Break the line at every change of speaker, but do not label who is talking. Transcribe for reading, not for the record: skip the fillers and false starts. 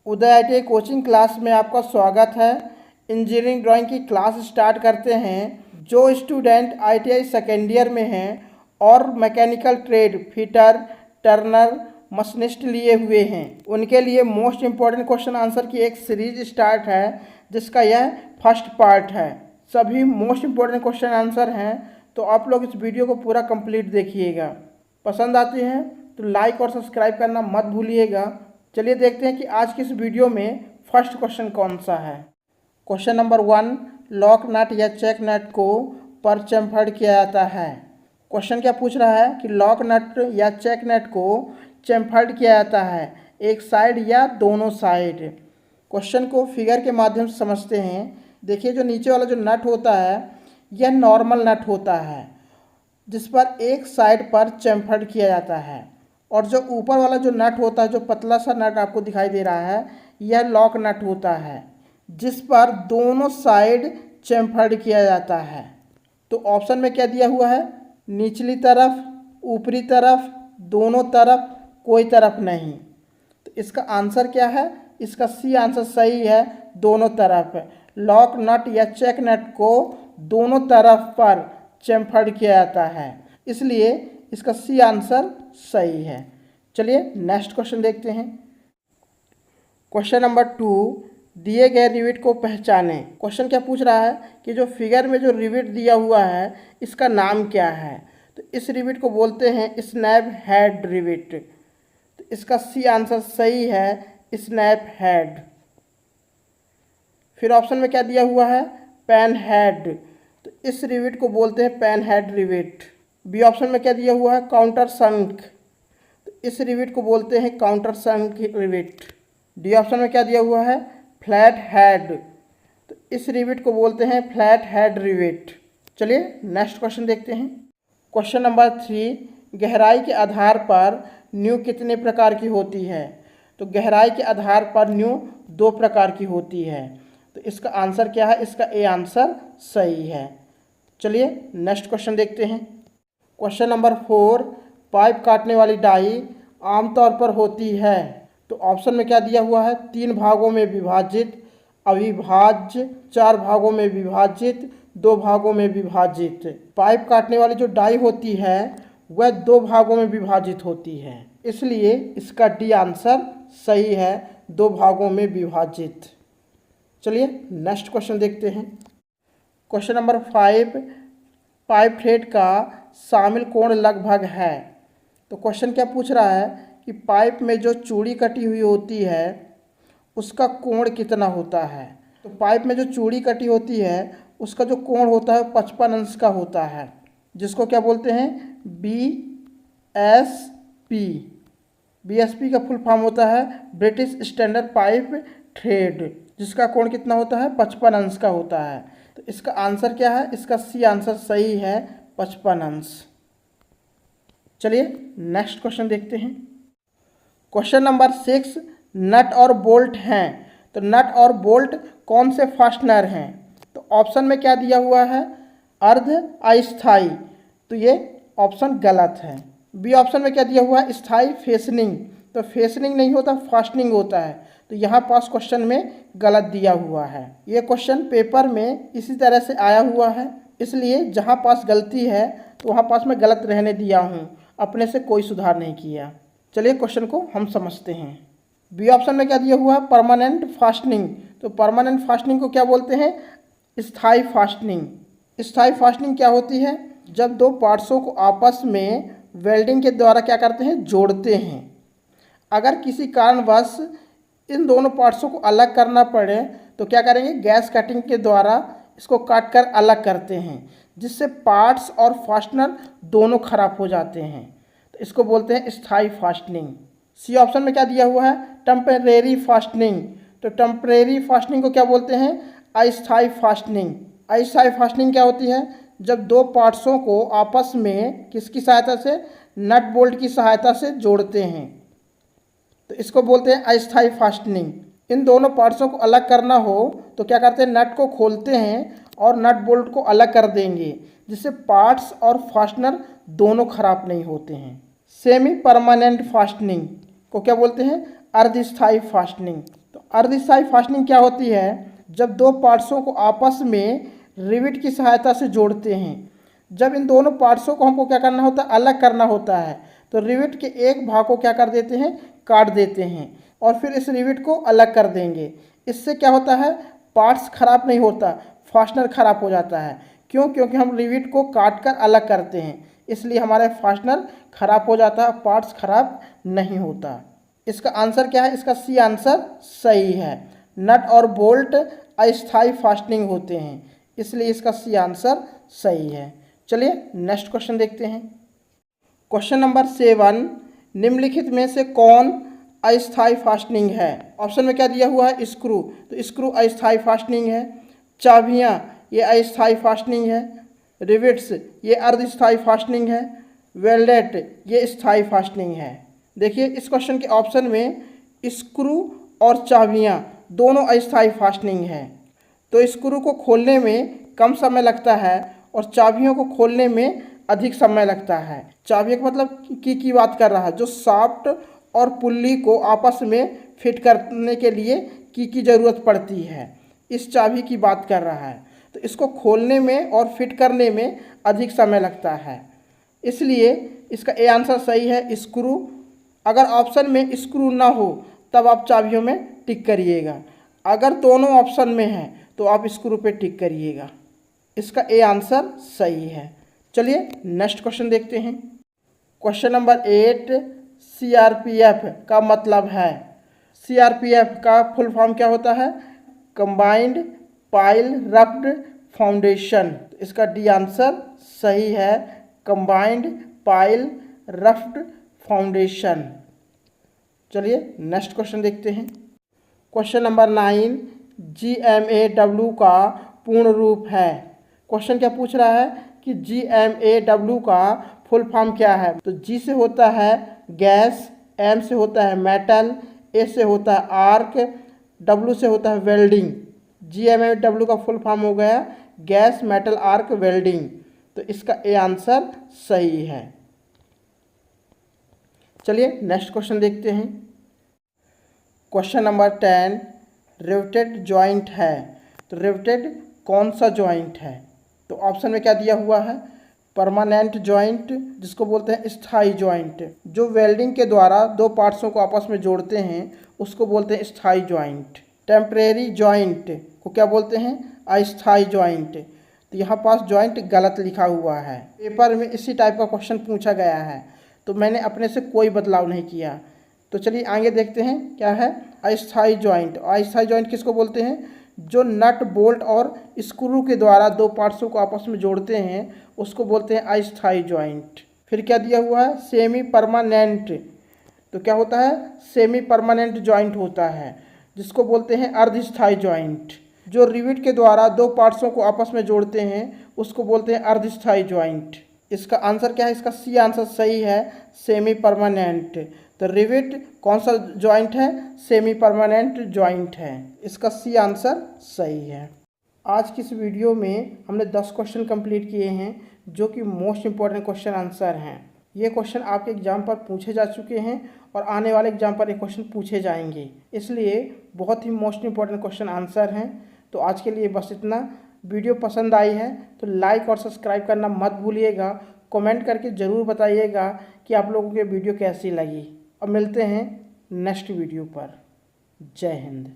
उदय ITI coaching class में आपका स्वागत है। इंजीनियरिंग ड्राइंग की क्लास स्टार्ट करते हैं। जो स्टूडेंट ITI सेकेंड ईयर में हैं और mechanical trade fitter, Turner, machinist लिए हुए हैं, उनके लिए मोस्ट इम्पॉर्टेंट क्वेश्चन आंसर की एक सीरीज स्टार्ट है, जिसका यह फर्स्ट पार्ट है। सभी मोस्ट इम्पॉर्टेंट क्वेश्चन आंसर हैं, तो आप लोग इस वीडियो को पूरा कंप्लीट देखिएगा। पसंद आती है तो लाइक और सब्सक्राइब करना मत भूलिएगा। चलिए देखते हैं कि आज की इस वीडियो में फर्स्ट क्वेश्चन कौन सा है। क्वेश्चन नंबर 1, लॉक नट या चेक नट को पर चैम्फर्ड किया जाता है। क्वेश्चन क्या पूछ रहा है कि लॉक नट या चेक नट को चैम्फर्ड किया जाता है, एक साइड या दोनों साइड। क्वेश्चन को फिगर के माध्यम से समझते हैं। देखिए, जो नीचे वाला जो नट होता है यह नॉर्मल नट होता है, जिस पर एक साइड पर चैम्फर्ड किया जाता है, और जो ऊपर वाला जो नट होता है, जो पतला सा नट आपको दिखाई दे रहा है, यह लॉक नट होता है, जिस पर दोनों साइड चैम्फर्ड किया जाता है। तो ऑप्शन में क्या दिया हुआ है? निचली तरफ, ऊपरी तरफ, दोनों तरफ, कोई तरफ नहीं। तो इसका आंसर क्या है? इसका सी आंसर सही है, दोनों तरफ। लॉक नट या चेक नट को दोनों तरफ पर चैम्फर्ड किया जाता है, इसलिए इसका सी आंसर सही है। चलिए नेक्स्ट क्वेश्चन देखते हैं। क्वेश्चन नंबर 2, दिए गए रिविट को पहचानें। क्वेश्चन क्या पूछ रहा है कि जो फिगर में जो रिविट दिया हुआ है, इसका नाम क्या है? तो इस रिविट को बोलते हैं स्नैप हेड रिविट। तो इसका सी आंसर सही है, स्नैप हेड। फिर ऑप्शन में क्या दिया हुआ है? Pan head. तो इस रिविट को बोलते हैं pan head rivet. B option में क्या दिया हुआ है? Countersunk. तो इस रिविट को बोलते हैं countersunk rivet. D option में क्या दिया हुआ है? Flat head. तो इस रिविट को बोलते हैं फ्लैट हेड रिविट। चलिए नेक्स्ट क्वेश्चन देखते हैं। क्वेश्चन नंबर 3, गहराई के आधार पर न्यू कितने प्रकार की होती है? तो गहराई के आधार पर न्यू 2 प्रकार की होती है। तो इसका आंसर क्या है? इसका ए आंसर सही है। चलिए नेक्स्ट क्वेश्चन देखते हैं। क्वेश्चन नंबर 4, पाइप काटने वाली डाई आमतौर पर होती है। तो ऑप्शन में क्या दिया हुआ है? 3 भागों में विभाजित, अविभाज्य, 4 भागों में विभाजित, 2 भागों में विभाजित। पाइप काटने वाली जो डाई होती है वह 2 भागों में विभाजित होती है, इसलिए इसका डी आंसर सही है, 2 भागों में विभाजित। चलिए नेक्स्ट क्वेश्चन देखते हैं। क्वेश्चन नंबर 5, पाइप थ्रेड का शामिल कोण लगभग है। तो क्वेश्चन क्या पूछ रहा है कि पाइप में जो चूड़ी कटी हुई होती है उसका कोण कितना होता है? तो पाइप में जो चूड़ी कटी होती है उसका जो कोण होता है 55 अंश का होता है, जिसको क्या बोलते हैं? BSP। BSP का फुल फॉर्म होता है ब्रिटिश स्टैंडर्ड पाइप थ्रेड, जिसका कोण कितना होता है? 55 अंश का होता है। तो इसका आंसर क्या है? इसका सी आंसर सही है, 55 अंश। चलिए नेक्स्ट क्वेश्चन देखते हैं। क्वेश्चन नंबर 6, नट और बोल्ट हैं। तो नट और बोल्ट कौन से फास्टनर हैं? तो ऑप्शन में क्या दिया हुआ है? अर्ध अस्थाई। तो ये ऑप्शन गलत है। बी ऑप्शन में क्या दिया हुआ है? स्थाई फेसनिंग। तो फेसनिंग नहीं होता, फास्टनिंग होता है। तो यहाँ पास क्वेश्चन में गलत दिया हुआ है। ये क्वेश्चन पेपर में इसी तरह से आया हुआ है, इसलिए जहाँ पास गलती है तो वहाँ पास मैं गलत रहने दिया हूँ, अपने से कोई सुधार नहीं किया। चलिए क्वेश्चन को हम समझते हैं। बी ऑप्शन में क्या दिया हुआ है? Permanent fastening. तो परमानेंट फास्टनिंग को क्या बोलते हैं? स्थाई फास्टनिंग। स्थाई फास्टनिंग क्या होती है? जब 2 पार्ट्सों को आपस में वेल्डिंग के द्वारा क्या करते हैं? जोड़ते हैं। अगर किसी कारणवश इन दोनों पार्ट्सों को अलग करना पड़े तो क्या करेंगे? गैस कटिंग के द्वारा इसको काट कर अलग करते हैं, जिससे पार्ट्स और फास्टनर दोनों खराब हो जाते हैं। तो इसको बोलते हैं स्थाई फास्टनिंग। सी ऑप्शन में क्या दिया हुआ है? Temporary fastening. तो टेम्परेरी फास्टनिंग को क्या बोलते हैं? अस्थाई फास्टनिंग। अस्थाई फास्टनिंग क्या होती है? जब 2 पार्ट्सों को आपस में किसकी सहायता से? नट बोल्ट की सहायता से जोड़ते हैं, तो इसको बोलते हैं अस्थाई फास्टनिंग। इन दोनों पार्ट्सों को अलग करना हो तो क्या करते हैं? नट को खोलते हैं और नट बोल्ट को अलग कर देंगे, जिससे पार्ट्स और फास्टनर दोनों खराब नहीं होते हैं। सेमी परमानेंट फास्टनिंग को क्या बोलते हैं? अर्धस्थाई फास्टनिंग। तो अर्धस्थायी फास्टनिंग क्या होती है? जब दो पार्ट्सों को आपस में रिविट की सहायता से जोड़ते हैं। जब इन दोनों पार्ट्सों को हमको क्या करना होता है? अलग करना होता है। तो रिविट के एक भाग को क्या कर देते हैं? काट देते हैं और फिर इस रिविट को अलग कर देंगे। इससे क्या होता है? पार्ट्स खराब नहीं होता, फास्टनर खराब हो जाता है। क्यों? क्योंकि हम रिविट को काट कर अलग करते हैं, इसलिए हमारे फास्टनर खराब हो जाता है, पार्ट्स खराब नहीं होता। इसका आंसर क्या है? इसका सी आंसर सही है। नट और बोल्ट अस्थायी फास्टनिंग होते हैं, इसलिए इसका सी आंसर सही है। चलिए नेक्स्ट क्वेश्चन देखते हैं। क्वेश्चन नंबर 7, निम्नलिखित में से कौन अस्थायी फास्टनिंग है? ऑप्शन में क्या दिया हुआ है? स्क्रू, तो स्क्रू अस्थायी फास्टनिंग है। चाबियाँ, ये अस्थायी फास्टनिंग है। रिविट्स, ये अर्धस्थायी फास्टनिंग है। वेल्डेट, ये स्थायी फास्टनिंग है। देखिए इस क्वेश्चन के ऑप्शन में स्क्रू और चाबियाँ दोनों अस्थायी फास्टनिंग है। तो स्क्रू को खोलने में कम समय लगता है और चाबियों को खोलने में अधिक समय लगता है। चाबियों का मतलब की बात कर रहा है, जो शाफ्ट और पुल्ली को आपस में फिट करने के लिए की ज़रूरत पड़ती है, इस चाबी की बात कर रहा है। तो इसको खोलने में और फिट करने में अधिक समय लगता है, इसलिए इसका ए आंसर सही है, स्क्रू। अगर ऑप्शन में स्क्रू ना हो तब आप चाबियों में टिक करिएगा, अगर दोनों ऑप्शन में है तो आप स्क्रू पे टिक करिएगा। इसका ए आंसर सही है। चलिए नेक्स्ट क्वेश्चन देखते हैं। क्वेश्चन नंबर 8, सीआरपीएफ का मतलब है? सीआरपीएफ का फुल फॉर्म क्या होता है? Combined pile raft foundation. इसका डी आंसर सही है, कंबाइंड पाइल रफ्ड फाउंडेशन। चलिए नेक्स्ट क्वेश्चन देखते हैं। क्वेश्चन नंबर 9, GMAW का पूर्ण रूप है? क्वेश्चन क्या पूछ रहा है कि GMAW का फुल फॉर्म क्या है? तो G से होता है गैस, M से होता है मेटल, A से होता है आर्क, W से होता है वेल्डिंग। GMAW का फुल फॉर्म हो गया गैस मेटल आर्क वेल्डिंग। तो इसका ए आंसर सही है। चलिए नेक्स्ट क्वेश्चन देखते हैं। क्वेश्चन नंबर 10, रिवेटेड जॉइंट है? तो रिवेटेड कौन सा जॉइंट है? तो ऑप्शन में क्या दिया हुआ है? परमानेंट जॉइंट, जिसको बोलते हैं स्थायी जॉइंट। जो वेल्डिंग के द्वारा दो पार्ट्सों को आपस में जोड़ते हैं उसको बोलते हैं स्थायी जॉइंट। टेम्परेरी जॉइंट को क्या बोलते हैं? अस्थायी जॉइंट। तो यहाँ पास जॉइंट गलत लिखा हुआ है, पेपर में इसी टाइप का क्वेश्चन पूछा गया है, तो मैंने अपने से कोई बदलाव नहीं किया। तो चलिए आगे देखते हैं क्या है अस्थायी जॉइंट। अस्थायी जॉइंट किसको बोलते हैं? जो नट बोल्ट और स्क्रू के द्वारा दो पार्ट्सों को आपस में जोड़ते हैं उसको बोलते हैं अस्थायी जॉइंट। फिर क्या दिया हुआ है? Semi permanent. तो क्या होता है? सेमी परमानेंट जॉइंट होता है, जिसको बोलते हैं अर्धस्थायी जॉइंट। जो रिविट के द्वारा दो पार्ट्सों को आपस में जोड़ते हैं उसको बोलते हैं अर्धस्थायी जॉइंट। इसका आंसर क्या है? इसका सी आंसर सही है, सेमी परमानेंट। तो रिविट कौन सा जॉइंट है? सेमी परमानेंट जॉइंट है। इसका सी आंसर सही है। आज की इस वीडियो में हमने 10 क्वेश्चन कंप्लीट किए हैं जो कि मोस्ट इंपॉर्टेंट क्वेश्चन आंसर हैं। ये क्वेश्चन आपके एग्जाम पर पूछे जा चुके हैं और आने वाले एग्जाम पर ये क्वेश्चन पूछे जाएंगे, इसलिए बहुत ही मोस्ट इंपॉर्टेंट क्वेश्चन आंसर हैं। तो आज के लिए बस इतना। वीडियो पसंद आई है तो लाइक और सब्सक्राइब करना मत भूलिएगा। कमेंट करके ज़रूर बताइएगा कि आप लोगों को वीडियो कैसी लगी। अब मिलते हैं नेक्स्ट वीडियो पर। जय हिंद।